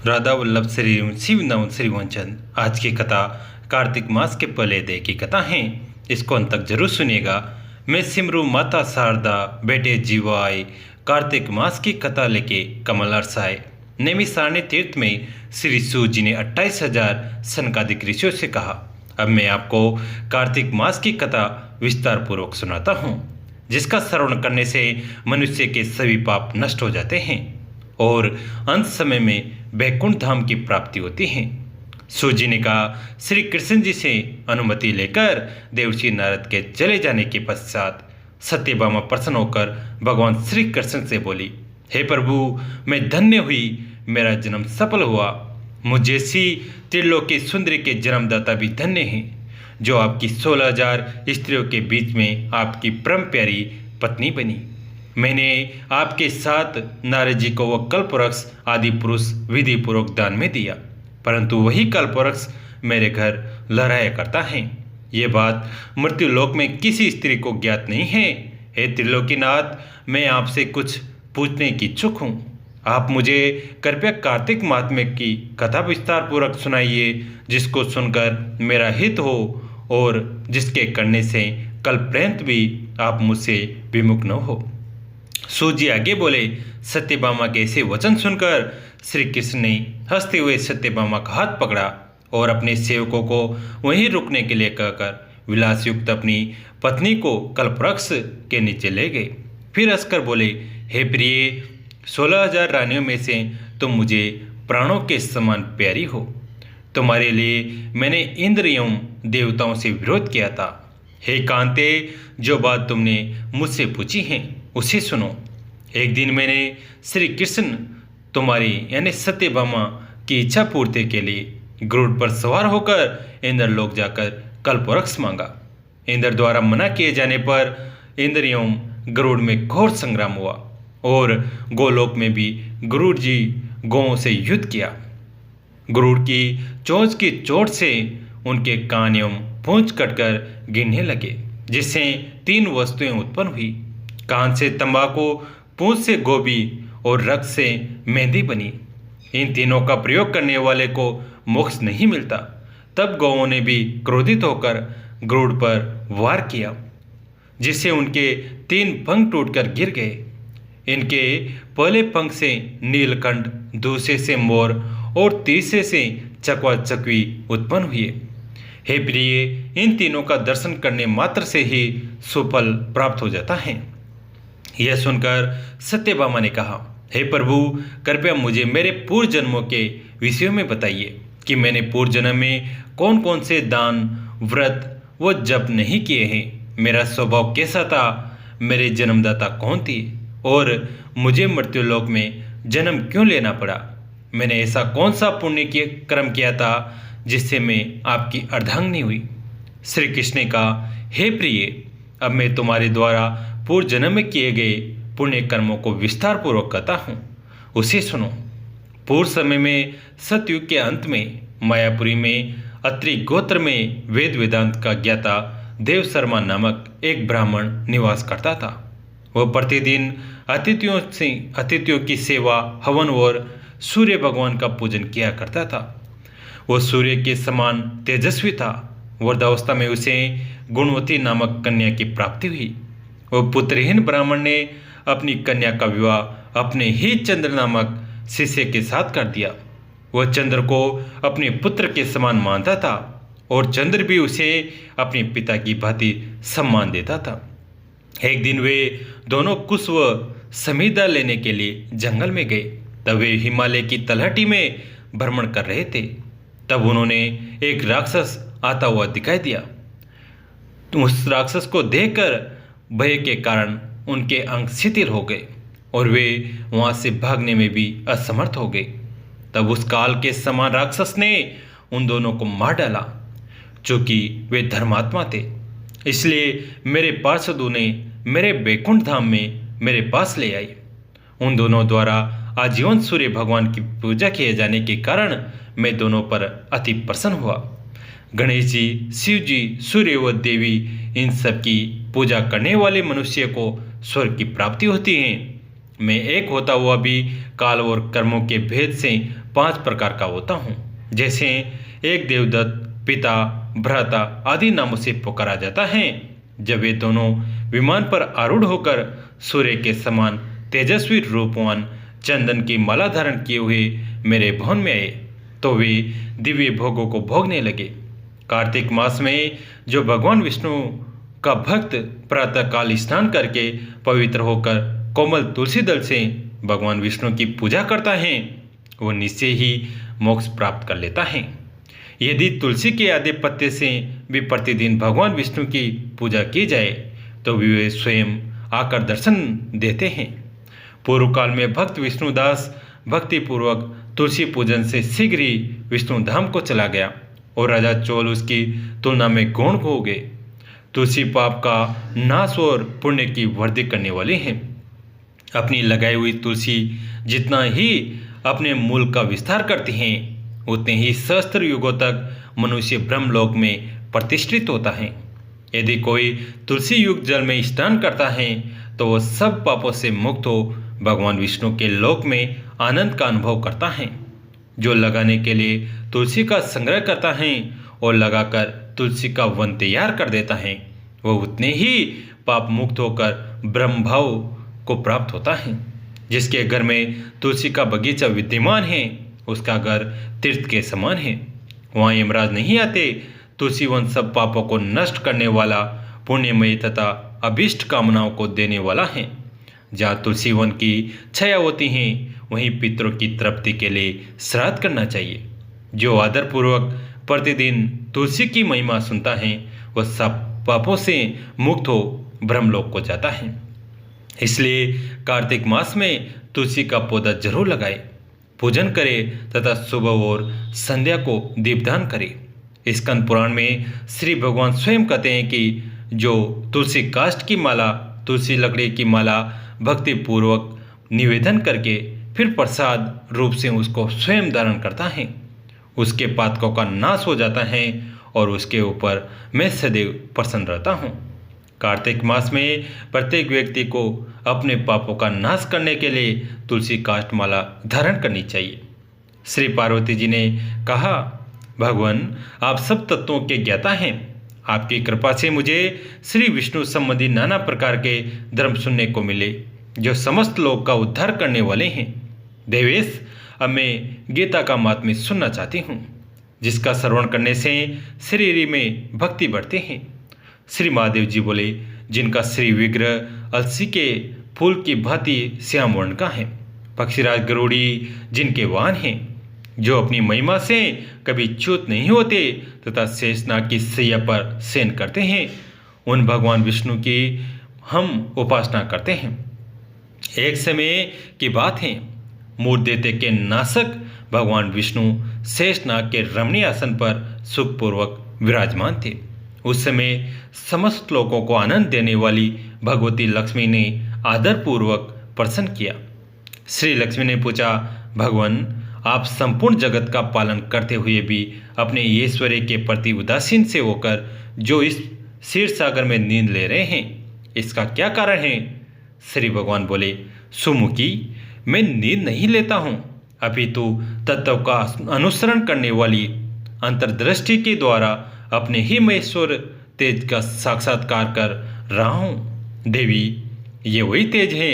राधा वल्लभ श्री शिव नव श्री वंचन। आज की कथा कार्तिक मास के पहले दिन की कथा है। इसको अंत तक जरूर सुनिएगा। मैं सिमरू माता शारदा बेटे जीवाए कार्तिक मास की कथा लेके कमल अरसाए। नेमी सारणी तीर्थ में श्री सूत जी ने 28,000 सनकादिक ऋषियों से कहा। अब मैं आपको कार्तिक मास की कथा विस्तार पूर्वक सुनाता हूँ, जिसका श्रवण करने से मनुष्य के सभी पाप नष्ट हो जाते हैं और अंत समय में वैकुंठ धाम की प्राप्ति होती है। सूत जी ने कहा, श्री कृष्ण जी से अनुमति लेकर देवर्षि नारद के चले जाने के पश्चात सत्यभामा प्रसन्न होकर भगवान श्री कृष्ण से बोली, हे प्रभु, मैं धन्य हुई, मेरा जन्म सफल हुआ। मुझ जैसी त्रिलोकी सुंदरी के जन्मदाता भी धन्य हैं, जो आपकी 16,000 स्त्रियों के बीच में आपकी परम प्यारी पत्नी बनी। मैंने आपके साथ नारद जी को वह कल्पवृक्ष आदि पुरुष विधि पूर्वक दान में दिया, परंतु वही कल्पवृक्ष मेरे घर लहराया करता है। ये बात मृत्यु लोक में किसी स्त्री को ज्ञात नहीं है। हे त्रिलोकीनाथ, मैं आपसे कुछ पूछने की इच्छुक हूँ। आप मुझे कृपया कार्तिक महात्म्य की कथा विस्तार पूर्वक सुनाइए, जिसको सुनकर मेरा हित हो और जिसके करने से कल पर्यंत भी आप मुझसे विमुख न हो। सूत जी आगे बोले, सत्यभामा के ऐसे वचन सुनकर श्री कृष्ण ने हंसते हुए सत्यभामा का हाथ पकड़ा और अपने सेवकों को वहीं रुकने के लिए कहकर विलास युक्त अपनी पत्नी को कल्पवृक्ष के नीचे ले गए। फिर हंसकर बोले, हे प्रिय, 16,000 रानियों में से तुम मुझे प्राणों के समान प्यारी हो। तुम्हारे लिए मैंने इंद्र एवं देवताओं से विरोध किया था। हे कांते, जो बात तुमने मुझसे पूछी है उसे सुनो। एक दिन मैंने श्री कृष्ण तुम्हारी यानी सत्यभामा की इच्छा पूर्ति के लिए गरुड़ पर सवार होकर इंद्र लोक जाकर कल्पवृक्ष मांगा। इंद्र द्वारा मना किए जाने पर इंद्र एवं गरुड़ में घोर संग्राम हुआ और गोलोक में भी गरुड़ जी गौओं से युद्ध किया। गरुड़ की चोंच की चोट से उनके कान एवं पूंछ कटकर गिरने लगे, जिससे 3 वस्तुएं उत्पन्न हुई। कान से तंबाकू, पूंछ से गोभी और रक्त से मेहंदी बनी। इन तीनों का प्रयोग करने वाले को मोक्ष नहीं मिलता। तब गौओं ने भी क्रोधित होकर गरुड़ पर वार किया, जिससे उनके 3 पंख टूटकर गिर गए। इनके पहले पंख से नीलकंठ, दूसरे से मोर और तीसरे से चकवा चकवी उत्पन्न हुए। हे प्रिय, इन तीनों का दर्शन करने मात्र से ही सुफल प्राप्त हो जाता है। यह सुनकर सत्यभामा ने कहा, हे प्रभु, कृपया मुझे मेरे पूर्व जन्मों के विषयों में बताइए कि मैंने पूर्व जन्म में कौन कौन से दान, व्रत व जप नहीं किए हैं। मेरा स्वभाव कैसा था, मेरे जन्मदाता कौन थी और मुझे मृत्युलोक में जन्म क्यों लेना पड़ा। मैंने ऐसा कौन सा पुण्य के कर्म किया था जिससे मैं आपकी अर्धांगिनी हुई। श्री कृष्ण ने कहा, हे प्रिय, अब मैं तुम्हारे द्वारा पूर्व जन्म में किए गए पुण्य कर्मों को विस्तार पूर्वक कहता हूँ, उसे सुनो। पूर्व समय में सतयुग के अंत में मायापुरी में अत्रि गोत्र में वेद वेदांत का ज्ञाता देव शर्मा नामक एक ब्राह्मण निवास करता था। वह प्रतिदिन अतिथियों की सेवा, हवन और सूर्य भगवान का पूजन किया करता था। वह सूर्य के समान तेजस्वी था। वृद्धावस्था में उसे गुणवती नामक कन्या की प्राप्ति हुई। वह पुत्रहीन ब्राह्मण ने अपनी कन्या का विवाह अपने ही चंद्र नामक शिष्य के साथ कर दिया। वह चंद्र को अपने पुत्र के समान मानता था और चंद्र भी उसे अपने पिता की भांति सम्मान देता था। एक दिन वे दोनों कुश व समीधा लेने के लिए जंगल में गए। तब वे हिमालय की तलहटी में भ्रमण कर रहे थे। तब उन्होंने एक राक्षस आता हुआ दिखाई दिया। उस राक्षस को देखकर भय के कारण उनके अंग शिथिल हो गए और वे वहां से भागने में भी असमर्थ हो गए। तब उस काल के समान राक्षस ने उन दोनों को मार डाला। चूंकि वे धर्मात्मा थे, इसलिए मेरे पार्षदों ने मेरे वैकुंठ धाम में मेरे पास ले आए। उन दोनों द्वारा आजीवन सूर्य भगवान की पूजा किए जाने के कारण मैं दोनों पर अति प्रसन्न हुआ। गणेश जी, शिव जी, सूर्य व देवी, इन सब की पूजा करने वाले मनुष्य को स्वर्ग की प्राप्ति होती है। मैं एक होता हुआ भी काल और कर्मों के भेद से 5 प्रकार का होता हूँ। जैसे एक देवदत्त, पिता, भ्राता आदि नामों से पुकारा जाता है। जब वे दोनों विमान पर आरूढ़ होकर सूर्य के समान तेजस्वी रूपवान चंदन की माला धारण किए हुए मेरे भवन में आए, तो वे दिव्य भोगों को भोगने लगे। कार्तिक मास में जो भगवान विष्णु का भक्त प्रातःकाल स्नान करके पवित्र होकर कोमल तुलसी दल से भगवान विष्णु की पूजा करता है, वो निश्चय ही मोक्ष प्राप्त कर लेता है। यदि तुलसी के आधे पत्ते से भी प्रतिदिन भगवान विष्णु की पूजा की जाए तो वे स्वयं आकर दर्शन देते हैं। पूर्व काल में भक्त विष्णुदास भक्तिपूर्वक तुलसी पूजन से शीघ्र ही विष्णु धाम को चला गया और राजा चोल उसकी तुलना में गौण हो गए। तुलसी पाप का नाश और पुण्य की वृद्धि करने वाली है। अपनी लगाई हुई तुलसी जितना ही अपने मूल का विस्तार करती हैं, उतने ही सहस्त्र युगों तक मनुष्य ब्रह्मलोक में प्रतिष्ठित होता है। यदि कोई तुलसी युग जल में स्नान करता है तो वह सब पापों से मुक्त हो भगवान विष्णु के लोक में आनंद का अनुभव करता है। जो लगाने के लिए तुलसी का संग्रह करता है और लगाकर तुलसी का वन तैयार कर देता है, वह उतने ही पाप मुक्त होकर ब्रह्म भाव को प्राप्त होता है। जिसके घर में तुलसी का बगीचा विद्यमान है, उसका घर तीर्थ के समान है। वहाँ यमराज नहीं आते। तुलसी वन सब पापों को नष्ट करने वाला, पुण्यमयी तथा अभीष्ट कामनाओं को देने वाला है। जहाँ तुलसी वन की छाया होती है, वहीं पितरों की तृप्ति के लिए श्राद्ध करना चाहिए। जो आदरपूर्वक प्रतिदिन तुलसी की महिमा सुनता है, वह सब पापों से मुक्त हो ब्रह्मलोक को जाता है। इसलिए कार्तिक मास में तुलसी का पौधा जरूर लगाए, पूजन करे तथा सुबह और संध्या को दीपदान करे। स्कंद पुराण में श्री भगवान स्वयं कहते हैं कि जो तुलसी काष्ठ की माला, तुलसी लकड़ी की माला भक्ति पूर्वक निवेदन करके फिर प्रसाद रूप से उसको स्वयं धारण करता है, उसके पातकों का नाश हो जाता है और उसके ऊपर मैं सदैव प्रसन्न रहता हूँ। कार्तिक मास में प्रत्येक व्यक्ति को अपने पापों का नाश करने के लिए तुलसी काष्ठ माला धारण करनी चाहिए। श्री पार्वती जी ने कहा, भगवान आप सब तत्वों के ज्ञाता हैं। आपकी कृपा से मुझे श्री विष्णु संबंधी नाना प्रकार के धर्म सुनने को मिले जो समस्त लोक का उद्धार करने वाले हैं। देवेश, अब मैं गीता का महात्म्य सुनना चाहती हूँ, जिसका श्रवण करने से शरीर में भक्ति बढ़ते हैं। श्री महादेव जी बोले, जिनका श्री विग्रह अलसी के फूल की भांति श्याम वर्ण का है, पक्षीराज गरुड़ी जिनके वाहन हैं, जो अपनी महिमा से कभी च्युत नहीं होते तथा शेषनाग की सैया पर शयन करते हैं, उन भगवान विष्णु की हम उपासना करते हैं। एक समय की बात है, मूर्धदेवता के नाशक भगवान विष्णु शेषनाग के रमणीय आसन पर सुखपूर्वक विराजमान थे। उस समय समस्त लोगों को आनंद देने वाली भगवती लक्ष्मी ने आदरपूर्वक प्रसन्न किया। श्री लक्ष्मी ने पूछा, भगवान आप संपूर्ण जगत का पालन करते हुए भी अपने ऐश्वर्य के प्रति उदासीन से होकर जो इस क्षीर सागर में नींद ले रहे हैं, इसका क्या कारण है? श्री भगवान बोले, सुमुखी, मैं नींद नहीं लेता हूँ, अपितु तत्व का अनुसरण करने वाली अंतर्दृष्टि के द्वारा अपने ही महेश्वर तेज का साक्षात्कार कर रहा हूँ। देवी, ये वही तेज है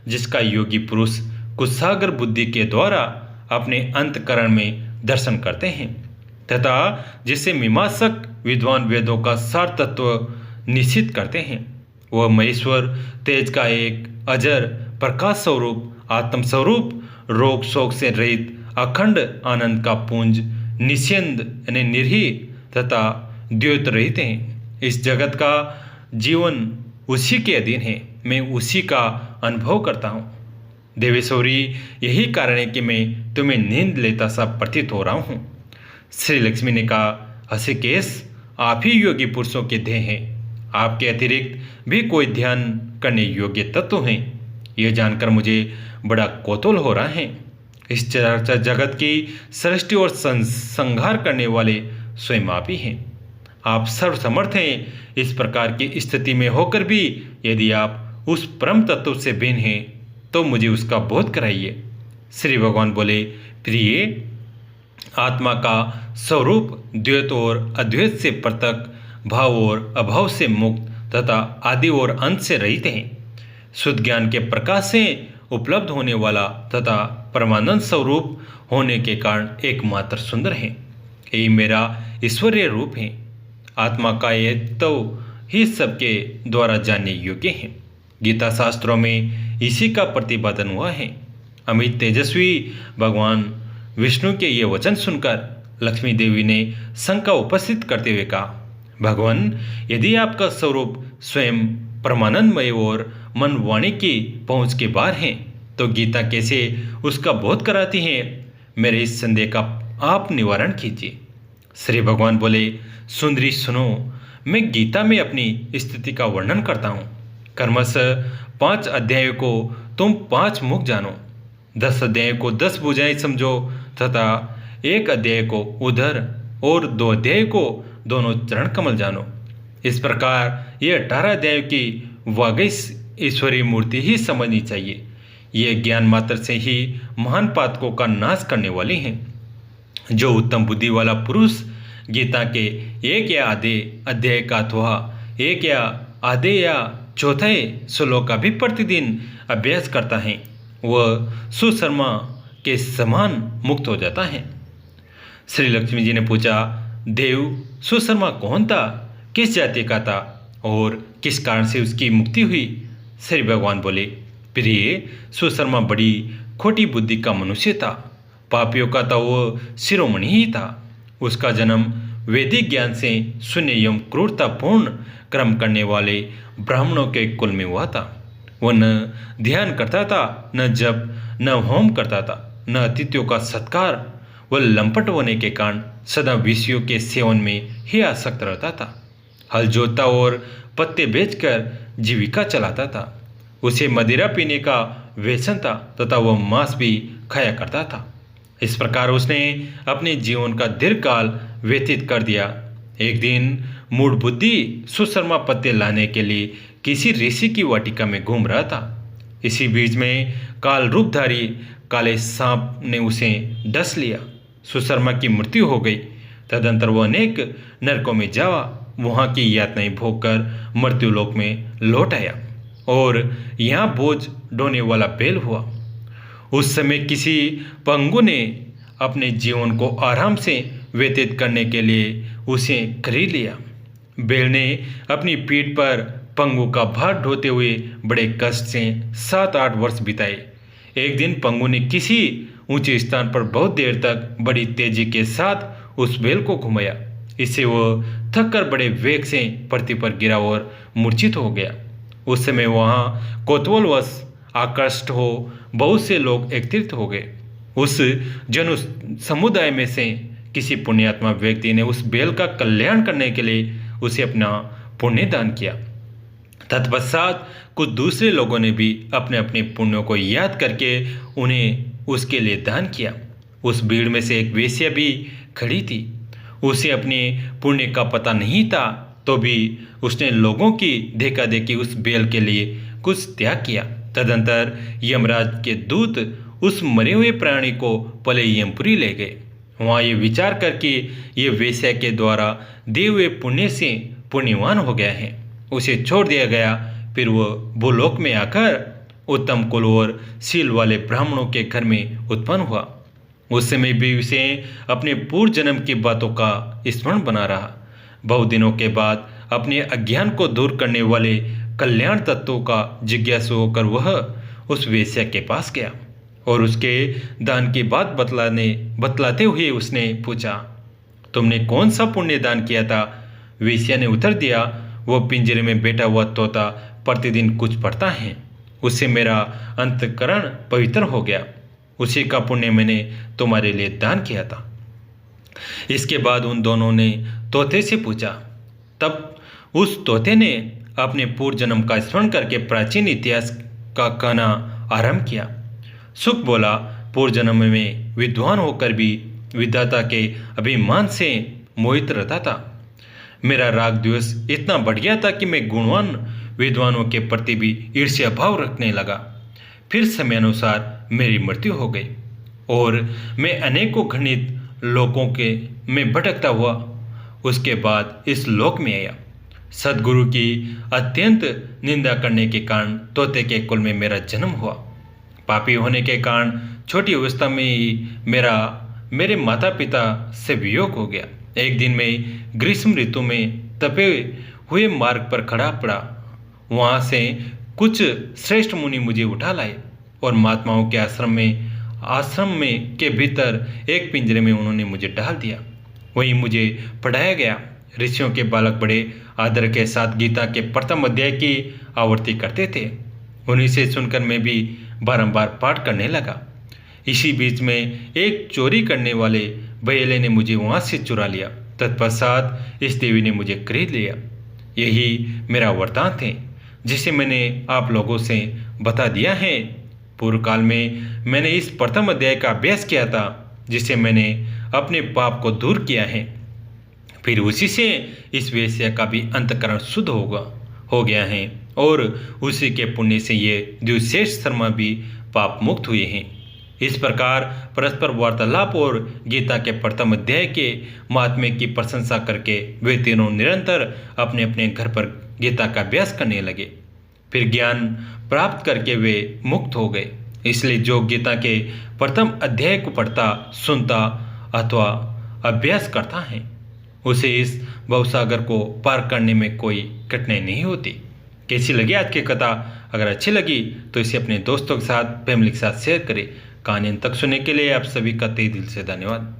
जिसका योगी पुरुष कुशाग्र बुद्धि के द्वारा अपने अंतकरण में दर्शन करते हैं तथा जिससे मीमांसक विद्वान वेदों का सार तत्व निश्चित करते हैं। वह महेश्वर तेज का एक अजर प्रकाश स्वरूप, आत्म स्वरूप, रोग शोक से रहित अखंड आनंद का पुंज, निश्चिंद यानी निर्ही तथा द्वैत रहित हैं। इस जगत का जीवन उसी के अधीन है, मैं उसी का अनुभव करता हूँ। देवेश्वरी, यही कारण है कि मैं तुम्हें नींद लेता सा प्रतीत हो रहा हूँ। श्री लक्ष्मी ने कहा, हृषिकेश, आप ही योगी पुरुषों के देह हैं, आपके अतिरिक्त भी कोई ध्यान करने योग्य तत्व हैं। यह जानकर मुझे बड़ा कौतूहल हो रहा है। इस चराचर जगत की सृष्टि और संहार करने वाले स्वयं आप ही हैं। आप सर्वसमर्थ हैं। इस प्रकार की स्थिति में होकर भी यदि आप उस परम तत्व से भिन्न हैं तो मुझे उसका बोध कराइए। श्री भगवान बोले, प्रिय, आत्मा का स्वरूप द्वैत और अद्वैत से पृथक, भाव और अभाव से मुक्त तथा आदि और अंत से रहित है। शुद्ध ज्ञान के प्रकाश से उपलब्ध होने वाला तथा परमानंद स्वरूप होने के कारण एकमात्र सुंदर है। यही मेरा ईश्वरीय रूप है। आत्मा का ये तो ही सबके द्वारा जानने योग्य है। गीता शास्त्रों में इसी का प्रतिपादन हुआ है। अमित तेजस्वी भगवान विष्णु के ये वचन सुनकर लक्ष्मी देवी ने शंका उपस्थित करते हुए कहा, भगवान, यदि आपका स्वरूप स्वयं परमानंदमय और मन वाणी की पहुंच के बाहर है, तो गीता कैसे उसका बोध कराती है? मेरे इस संदेह का आप निवारण कीजिए। श्री भगवान बोले, सुंदरी सुनो, मैं गीता में अपनी स्थिति का वर्णन करता हूँ। कर्मशः 5 अध्यायों को तुम 5 मुख जानो, 10 अध्यायों को 10 भुजाएं समझो तथा 1 अध्याय को उधर और 2 अध्याय को दोनों चरण कमल जानो। इस प्रकार ये 18 अध्यायों की वागई ईश्वरीय मूर्ति ही समझनी चाहिए। ये ज्ञान मात्र से ही महान पातकों का नाश करने वाली हैं। जो उत्तम बुद्धि वाला पुरुष गीता के 1 या आधे अध्याय का अथवा 1 या आधे या चौथे श्लोक का भी प्रतिदिन अभ्यास करता है, वह सुशर्मा के समान मुक्त हो जाता है। श्री लक्ष्मी जी ने पूछा, देव, सुशर्मा कौन था, किस जाति का था और किस कारण से उसकी मुक्ति हुई? श्री भगवान बोले, प्रिय, सुशर्मा बड़ी खोटी बुद्धि का मनुष्य था। पापियों का तो वो शिरोमणि ही था। उसका जन्म वैदिक ज्ञान से शून्य एवं क्रूरतापूर्ण कर्म करने वाले ब्राह्मणों के कुल में हुआ था। वह न ध्यान करता था, न जप, न होम करता था, न अतिथियों का सत्कार। वह लंपट होने के कारण सदा विषयों के सेवन में ही आसक्त रहता था। हल जोतता और पत्ते बेचकर जीविका चलाता था। उसे मदिरा पीने का व्यसन था तथा वह मांस भी खाया करता था। इस प्रकार उसने अपने जीवन का दीर्घकाल व्यतीत कर दिया। एक दिन मूढ़ बुद्धि सुशर्मा पत्ते लाने के लिए किसी ऋषि की वाटिका में घूम रहा था। इसी बीच में काल रूपधारी काले सांप ने उसे डस लिया। सुशर्मा की मृत्यु हो गई। तदंतर वह अनेक नरकों में जावा, वहाँ की यातनाएं भोगकर मृत्युलोक में लौट आया और यहाँ बोझ ढोने वाला बैल हुआ। उस समय किसी पंगु ने अपने जीवन को आराम से व्यतीत करने के लिए उसे खरीद लिया। बैल ने अपनी पीठ पर पंगु का भार ढोते हुए बड़े कष्ट से 7-8 वर्ष बिताए। एक दिन पंगु ने किसी ऊंचे स्थान पर बहुत देर तक बड़ी तेजी के साथ उस बैल को घुमाया। इससे वह थक कर बड़े वेग से पृथ्वी पर गिरा और मूर्छित हो गया। उस समय वहाँ कौतूहलवश आकृष्ट हो बहुत से लोग एकत्रित हो गए। उस जन समुदाय में से किसी पुण्यात्मा व्यक्ति ने उस बैल का कल्याण करने के लिए उसे अपना पुण्य दान किया। तत्पश्चात कुछ दूसरे लोगों ने भी अपने अपने पुण्यों को याद करके उन्हें उसके लिए दान किया। उस भीड़ में से एक वेश्या भी खड़ी थी। उसे अपने पुण्य का पता नहीं था, तो भी उसने लोगों की देखा देखी उस बैल के लिए कुछ त्याग किया। तदंतर यमराज के दूत उस मरे हुए प्राणी को पले यमपुरी ले गए। वहाँ ये विचार करके ये वेश्या के द्वारा दिए हुए पुण्य से पुण्यवान हो गया है, उसे छोड़ दिया गया। फिर वह भूलोक में आकर उत्तम कुल और शील वाले ब्राह्मणों के घर में उत्पन्न हुआ। उस समय भी उसे अपने पूर्व जन्म की बातों का स्मरण बना रहा। बहुत दिनों के बाद अपने अज्ञान को दूर करने वाले कल्याण तत्वों का जिज्ञासु होकर वह उस वेश्या के पास गया और उसके दान की बात बतलाते हुए उसने पूछा, तुमने कौन सा पुण्य दान किया था? वेश्या ने उत्तर दिया, वह पिंजरे में बैठा हुआ तोता प्रतिदिन कुछ पढ़ता है, उससे मेरा अंतकरण पवित्र हो गया। उसी का पुण्य मैंने तुम्हारे लिए दान किया था। इसके बाद उन दोनों ने तोते से पूछा। तब उस तोते ने अपने पूर्व जन्म का स्मरण करके प्राचीन इतिहास का कहना आरंभ किया। सुख बोला, पूर्व जन्म में विद्वान होकर भी विधाता के अभिमान से मोहित रहता था। मेरा राग द्वेष इतना बढ़ गया था कि मैं गुणवान विद्वानों के प्रति भी ईर्ष्या भाव रखने लगा। फिर समयानुसार मेरी मृत्यु हो गई और मैं अनेकों घृणित लोगों के में भटकता हुआ उसके बाद इस लोक में आया। सदगुरु की अत्यंत निंदा करने के कारण तोते के कुल में मेरा जन्म हुआ। पापी होने के कारण छोटी अवस्था में ही मेरे माता पिता से वियोग हो गया। एक दिन मैं ग्रीष्म ऋतु में तपे हुए मार्ग पर खड़ा पड़ा। वहाँ से कुछ श्रेष्ठ मुनि मुझे उठा लाए और महात्माओं के आश्रम में के भीतर एक पिंजरे में उन्होंने मुझे डाल दिया। वहीं मुझे पढ़ाया गया। ऋषियों के बालक बड़े आदर के साथ गीता के प्रथम अध्याय की आवृत्ति करते थे। उन्हीं से सुनकर मैं भी बारंबार पाठ करने लगा। इसी बीच में एक चोरी करने वाले बहेले ने मुझे वहाँ से चुरा लिया। तत्पश्चात इस देवी ने मुझे खरीद लिया। यही मेरा वरदान थे जिसे मैंने आप लोगों से बता दिया है। पूर्व काल में मैंने इस प्रथम अध्याय का अभ्यास किया था जिसे मैंने अपने पाप को दूर किया है। फिर उसी से इस वेश्या का भी अंतकरण शुद्ध हो गया है और उसी के पुण्य से ये द्विशेष शर्मा भी पाप मुक्त हुए हैं। इस प्रकार परस्पर वार्तालाप और गीता के प्रथम अध्याय के महात्म्य की प्रशंसा करके वे तीनों निरंतर अपने अपने घर पर गीता का अभ्यास करने लगे। फिर ज्ञान प्राप्त करके वे मुक्त हो गए। इसलिए जो गीता के प्रथम अध्याय को पढ़ता, सुनता अथवा अभ्यास करता है उसे इस भवसागर को पार करने में कोई कठिनाई नहीं होती। कैसी लगी आज की कथा? अगर अच्छी लगी तो इसे अपने दोस्तों के साथ, फैमिली के साथ शेयर करें। कहानी अंत तक सुनने के लिए आप सभी का तहे दिल से धन्यवाद।